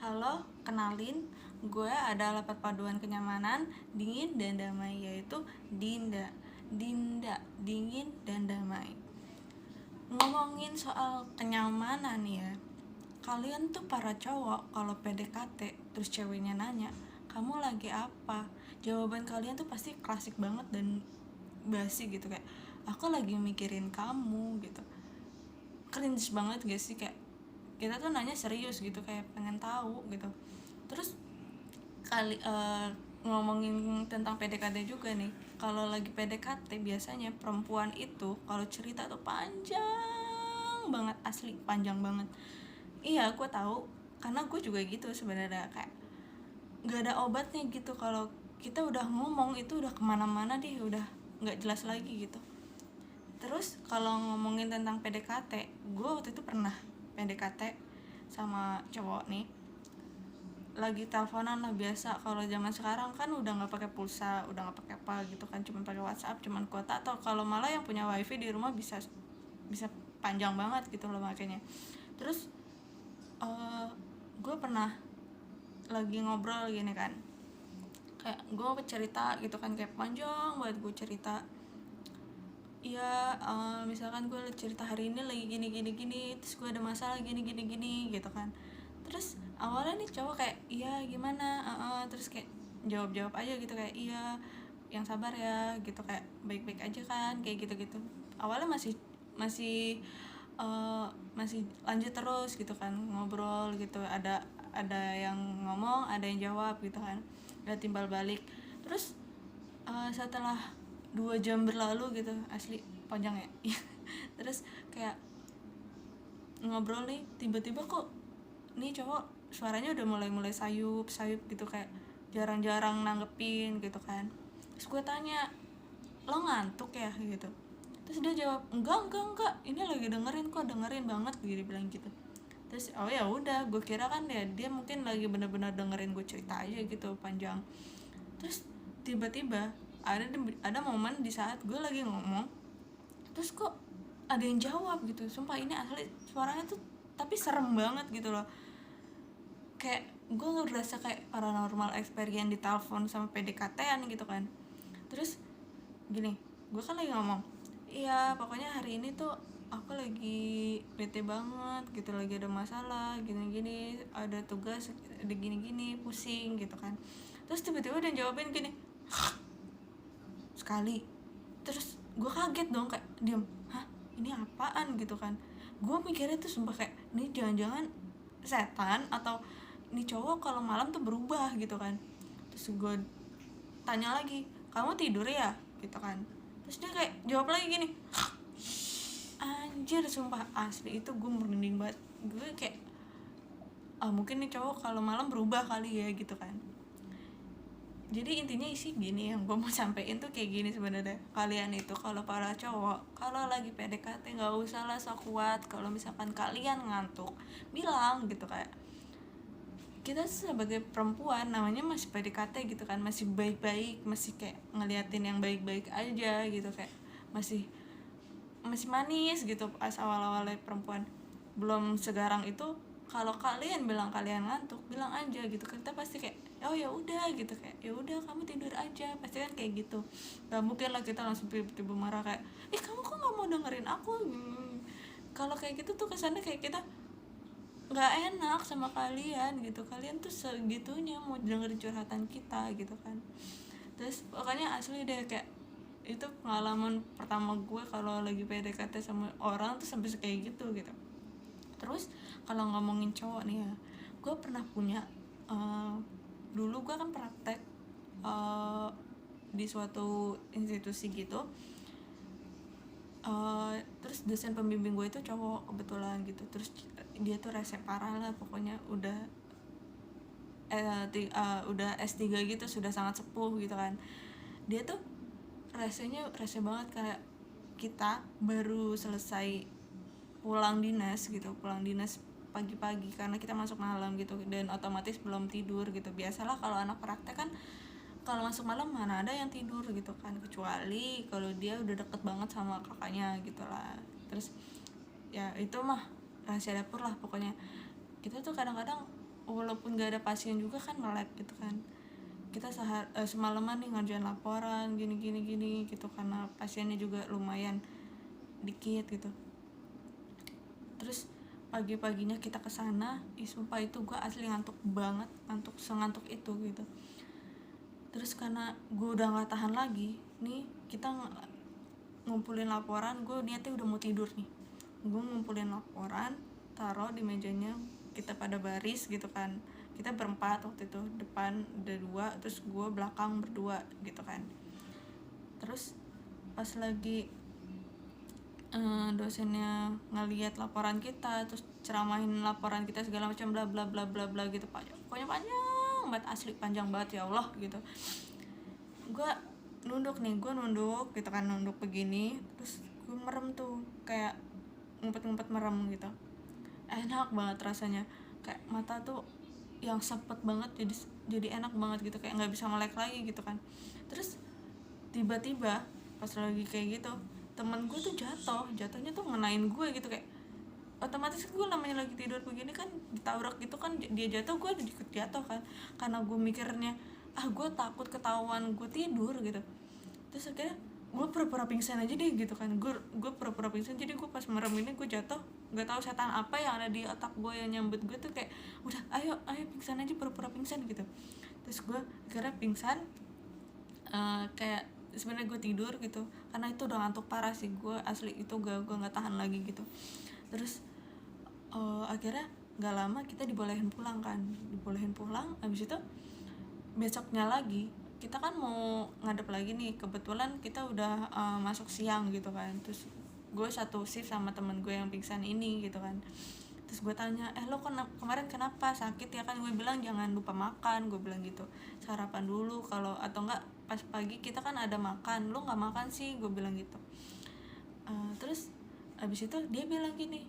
Halo, kenalin, gue adalah perpaduan kenyamanan, dingin, dan damai, yaitu Dinda. Dinda, dingin, dan damai. Ngomongin soal kenyamanan ya, kalian tuh para cowok kalau PDKT terus ceweknya nanya, kamu lagi apa? Jawaban kalian tuh pasti klasik banget dan basi gitu, kayak aku lagi mikirin kamu gitu. Cringe banget gak sih, kayak kita tuh nanya serius gitu, kayak pengen tahu gitu. Terus ngomongin tentang PDKT juga nih, kalau lagi PDKT biasanya perempuan itu kalau cerita tuh panjang banget, asli panjang banget. Iya, gue tahu, karena gue juga gitu sebenarnya, kayak nggak ada obatnya gitu. Kalau kita udah ngomong itu udah kemana-mana deh, udah nggak jelas lagi gitu. Terus kalau ngomongin tentang PDKT, gue waktu itu pernah PDKT sama cowok nih, lagi teleponan lah biasa. Kalau zaman sekarang kan udah nggak pakai pulsa, udah nggak pakai apa gitu kan, cuma pakai WhatsApp, cuman kuota, atau kalau malah yang punya wifi di rumah bisa bisa panjang banget gitu loh makanya. Terus gue pernah lagi ngobrol gini kan, kayak gue cerita gitu kan, kayak panjang banget gue cerita. Iya, misalkan gue cerita hari ini lagi gini gini gini, terus gue ada masalah gini gini gini gitu kan. Terus awalnya nih cowok kayak iya gimana, terus kayak jawab jawab aja gitu, kayak iya yang sabar ya gitu, kayak baik baik aja kan, kayak gitu gitu. Awalnya masih masih masih lanjut terus gitu kan, ngobrol gitu, ada yang ngomong, ada yang jawab gitu kan, ada timbal balik. Terus setelah 2 jam berlalu gitu, asli panjang ya. Terus kayak ngobrol nih, tiba-tiba kok nih cowok suaranya udah mulai sayup gitu, kayak jarang-jarang nanggepin gitu kan. Terus gue tanya, lo ngantuk ya gitu. Terus dia jawab, enggak, ini lagi dengerin kok, dengerin banget gitu, dia bilang gitu. Terus oh ya udah, gue kira kan dia mungkin lagi bener-bener dengerin gue cerita aja gitu panjang. Terus tiba-tiba ada momen di saat gue lagi ngomong, terus kok ada yang jawab gitu. Sumpah ini asli suaranya tuh tapi serem banget gitu loh, kayak gue ngerasa kayak paranormal experience di telepon sama PDKT-an gitu kan. Terus gini, gue kan lagi ngomong, iya pokoknya hari ini tuh aku lagi bete banget gitu, lagi ada masalah gini-gini, ada tugas, ada gini-gini, pusing gitu kan. Terus tiba-tiba dia jawabin gini sekali. Terus gue kaget dong, kayak diam, hah ini apaan gitu kan. Gue mikirnya tuh sumpah kayak ini jangan-jangan setan, atau ini cowok kalau malam tuh berubah gitu kan. Terus gue tanya lagi, kamu tidur ya gitu kan. Terus dia kayak jawab lagi gini, anjir sumpah asli itu gue merinding banget. Gue kayak mungkin nih cowok kalau malam berubah kali ya gitu kan. Jadi intinya isi gini, yang gue mau sampein tuh kayak gini sebenarnya. Kalian itu kalau para cowok kalau lagi PDKT nggak usah lah sok kuat. Kalau misalkan kalian ngantuk, bilang gitu, kayak kita sebagai perempuan namanya masih PDKT gitu kan, masih baik-baik, masih kayak ngeliatin yang baik-baik aja gitu, kayak masih masih manis gitu pas awal-awalnya perempuan, belum segarang itu. Kalau kalian bilang kalian ngantuk, bilang aja gitu, kita pasti kayak oh ya udah gitu, kayak ya udah kamu tidur aja, pasti kan kayak gitu. Gak mungkin lah kita langsung tiba-tiba marah kayak kamu kok nggak mau dengerin aku. Kalau kayak gitu tuh kesannya kayak kita nggak enak sama kalian gitu, kalian tuh segitunya mau dengerin curhatan kita gitu kan. Terus pokoknya asli deh, kayak itu pengalaman pertama gue kalau lagi PDKT sama orang tuh sampai kayak gitu gitu. Terus kalau ngomongin cowok nih ya, gue pernah punya dulu gue kan praktek di suatu institusi gitu. Terus dosen pembimbing gue itu cowok kebetulan gitu. Terus dia tuh rese parah lah pokoknya, udah S3 gitu, sudah sangat sepuh gitu kan. Dia tuh rese banget, kayak kita baru selesai pulang dinas pagi-pagi karena kita masuk malam gitu, dan otomatis belum tidur gitu. Biasalah kalau anak praktek kan kalau masuk malam mana ada yang tidur gitu kan, kecuali kalau dia udah deket banget sama kakaknya gitu lah. Terus ya itu mah rahasia dapur lah pokoknya. Kita tuh kadang-kadang walaupun gak ada pasien juga kan melek gitu kan. Kita semalaman nih ngerjain laporan gini gitu, karena pasiennya juga lumayan dikit gitu. Terus pagi-paginya kita kesana, sumpah itu gue asli ngantuk banget, sengantuk itu gitu. Terus karena gue udah gak tahan lagi nih, kita ngumpulin laporan, gue niatnya udah mau tidur nih. Gue ngumpulin laporan, taruh di mejanya, kita pada baris gitu kan. Kita berempat waktu itu, depan ada 2, terus gue belakang berdua gitu kan. Terus pas lagi dosennya ngeliat laporan kita, terus ceramahin laporan kita segala macam bla bla bla bla bla gitu, pokoknya panjang banget, asli panjang banget, ya Allah gitu. Gue nunduk gitu kan, nunduk begini, terus gue merem tuh, kayak ngumpet merem gitu. Enak banget rasanya, kayak mata tuh yang sepet banget, jadi enak banget gitu, kayak nggak bisa melek lagi gitu kan. Terus tiba-tiba pas lagi kayak gitu, temen gue tuh jatuhnya tuh ngenain gue gitu, kayak otomatis gue namanya lagi tidur begini kan, ditabrak gitu kan, dia jatuh gue ikut jatuh kan. Karena gue mikirnya gue takut ketahuan gue tidur gitu, terus akhirnya gue pura-pura pingsan aja deh gitu kan. Gue pura-pura pingsan, jadi gue pas merem ini gue jatuh, nggak tahu setan apa yang ada di otak gue yang nyambut gue tuh, kayak udah ayo pingsan aja, pura-pura pingsan gitu. Terus gue akhirnya pingsan, kayak sebenarnya gue tidur gitu, karena itu udah ngantuk parah sih gue asli, itu gue nggak tahan lagi gitu. Terus akhirnya nggak lama kita dibolehin pulang. Abis itu besoknya lagi kita kan mau ngadep lagi nih, kebetulan kita udah masuk siang gitu kan. Terus gue satu shift sama temen gue yang pingsan ini gitu kan. Terus gue tanya, lo kemarin kenapa sakit ya kan? Gue bilang jangan lupa makan, gue bilang gitu, sarapan dulu, kalau atau enggak pas pagi kita kan ada makan, lo nggak makan sih, gue bilang gitu. Terus abis itu dia bilang gini,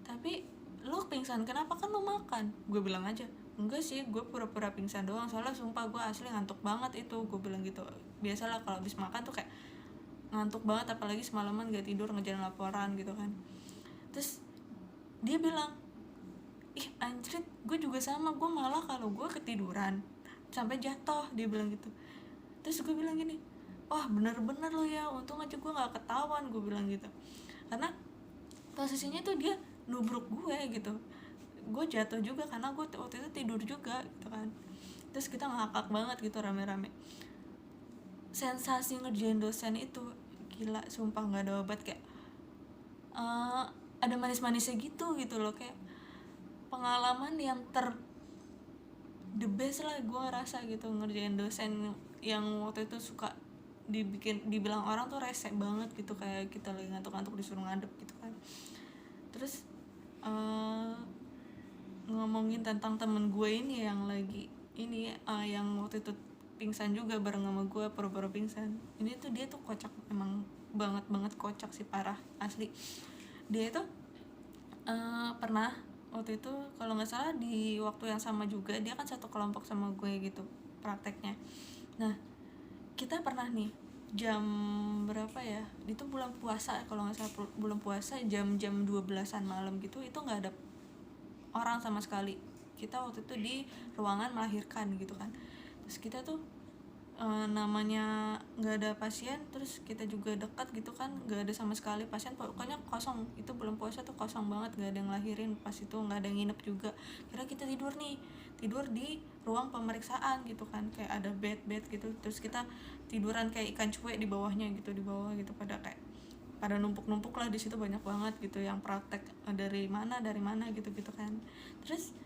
tapi lo pingsan kenapa, kan lo makan? Gue bilang aja, enggak sih, gue pura-pura pingsan doang, soalnya sumpah gue asli ngantuk banget itu, gue bilang gitu. Biasalah kalau abis makan tuh kayak ngantuk banget, apalagi semalaman gak tidur ngejalan laporan gitu kan. Terus dia bilang, ih anjrit, gue juga sama, gue malah kalau gue ketiduran sampai jatuh, dia bilang gitu. Terus gue bilang gini, wah bener-bener lo ya, untung aja gue gak ketahuan, gue bilang gitu. Karena posisinya tuh dia nubruk gue gitu, gue jatuh juga karena gue waktu itu tidur juga gitu kan. Terus kita ngakak banget gitu rame-rame. Sensasi ngerjain dosen itu gila, sumpah nggak ada obat, kayak ada manis-manisnya gitu loh, kayak pengalaman yang the best lah gue ngerasa gitu, ngerjain dosen yang waktu itu suka dibilang orang tuh rese banget gitu, kayak kita lagi ngantuk-ngantuk disuruh ngadep gitu kan. Terus ngomongin tentang temen gue ini yang lagi ini yang waktu itu pingsan juga bareng sama gue, pura-pura pingsan. Ini tuh dia tuh kocak, emang banget kocak sih, parah asli. Dia tuh pernah waktu itu kalau nggak salah di waktu yang sama juga, dia kan satu kelompok sama gue gitu prakteknya. Nah kita pernah nih jam berapa ya, itu bulan puasa kalau nggak salah, bulan puasa jam 12-an malam gitu, itu nggak ada orang sama sekali. Kita waktu itu di ruangan melahirkan gitu kan. Terus kita tuh namanya nggak ada pasien, terus kita juga dekat gitu kan, nggak ada sama sekali pasien, pokoknya kosong. Itu bulan puasa tuh kosong banget, nggak ada yang lahirin pas itu, nggak ada yang nginep juga. Kira kita tidur di ruang pemeriksaan gitu kan, kayak ada bed gitu. Terus kita tiduran kayak ikan cuek di bawahnya gitu, di bawah gitu, pada numpuk lah di situ, banyak banget gitu yang praktek dari mana gitu kan. Terus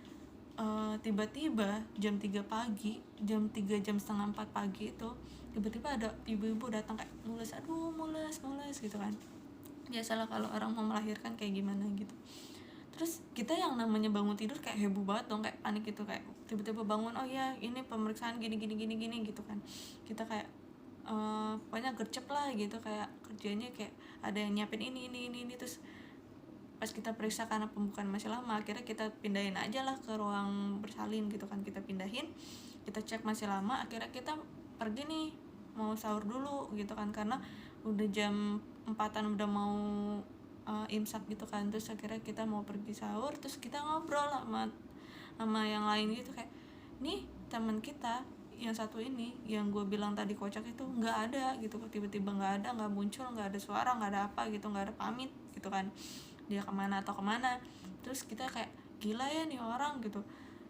tiba-tiba jam 3 pagi, jam 4 pagi itu tiba-tiba ada ibu-ibu datang kayak mules gitu kan. Biasalah kalau orang mau melahirkan kayak gimana gitu. Terus kita yang namanya bangun tidur kayak heboh banget dong, kayak panik gitu, kayak tiba-tiba bangun, oh ya ini pemeriksaan gini gitu kan. Kita kayak pokoknya gercep lah gitu, kayak kerjanya kayak ada yang nyiapin ini. Terus pas kita periksa karena pembukaan masih lama, akhirnya kita pindahin aja lah ke ruang bersalin gitu kan. Kita pindahin, kita cek masih lama, akhirnya kita pergi nih mau sahur dulu gitu kan, karena udah jam 4-an udah mau imsak gitu kan. Terus akhirnya kita mau pergi sahur, terus kita ngobrol lah sama sama yang lain gitu, kayak nih teman kita yang satu ini yang gue bilang tadi kocak itu nggak ada gitu, tiba-tiba nggak ada, nggak muncul, nggak ada suara, nggak ada apa gitu, nggak ada pamit gitu kan, dia kemana atau kemana. Terus kita kayak gila ya nih orang gitu,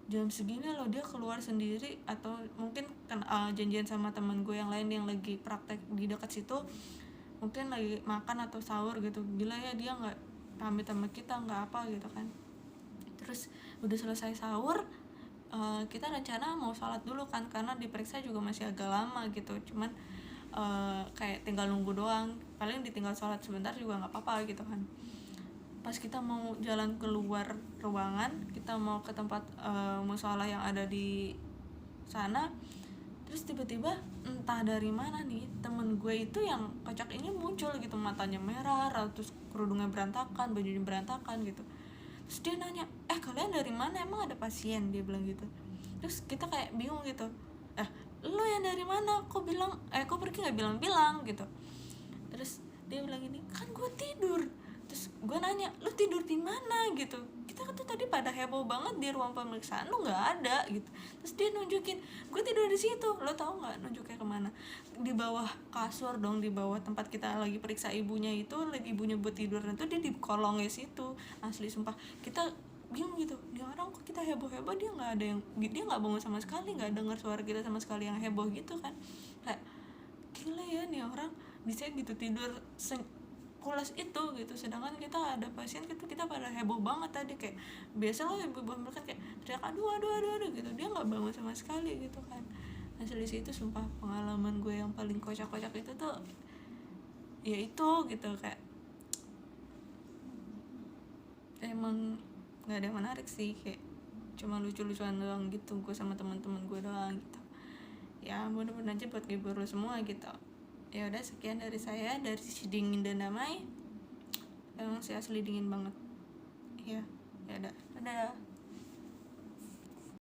jam segini loh dia keluar sendiri, atau mungkin kan janjian sama teman gue yang lain yang lagi praktek di dekat situ, mungkin lagi makan atau sahur gitu, gila ya dia nggak pamit sama kita, nggak apa gitu kan. Terus udah selesai sahur, kita rencana mau sholat dulu kan, karena diperiksa juga masih agak lama gitu, cuman kayak tinggal nunggu doang, paling ditinggal sholat sebentar juga nggak apa-apa gitu kan. Pas kita mau jalan keluar ruangan, kita mau ke tempat musola yang ada di sana, terus tiba-tiba entah dari mana nih temen gue itu yang kocak ini muncul gitu, matanya merah, terus kerudungnya berantakan, bajunya berantakan gitu. Terus dia nanya, kalian dari mana, emang ada pasien, dia bilang gitu. Terus kita kayak bingung gitu, lo yang dari mana, kok pergi nggak bilang-bilang gitu. Terus dia bilang gini, kan gue tidur. Terus gue nanya, lu tidur di mana gitu, kita tuh tadi pada heboh banget di ruang pemeriksaan, lu nggak ada gitu. Terus dia nunjukin, gue tidur di situ. Lo tau nggak nunjuknya kemana? Di bawah kasur dong, di bawah tempat kita lagi periksa ibunya itu, ibunya buat tidur, itu dia di kolongnya situ. Asli sumpah, kita bingung gitu, dia orang kok kita heboh-heboh, dia nggak bangun sama sekali, nggak dengar suara kita sama sekali yang heboh gitu kan. Kayak gila ya nih orang bisa gitu tidur pulas itu gitu, sedangkan kita ada pasien gitu, kita pada heboh banget tadi, kayak biasa lah ibu mereka kayak teriak aduh gitu, dia nggak bangun sama sekali gitu kan. Asli situ sumpah pengalaman gue yang paling kocak-kocak itu tuh ya itu gitu, kayak emang nggak ada yang menarik sih, kayak cuma lucu-lucuan doang gitu gue sama teman-teman gue doang gitu ya, mudah-mudahan aja buat ngibur lo semua gitu. Ya udah, sekian dari saya, dari sisi dingin dan damai. Emang sih asli dingin banget ya. Ya udah, dadah.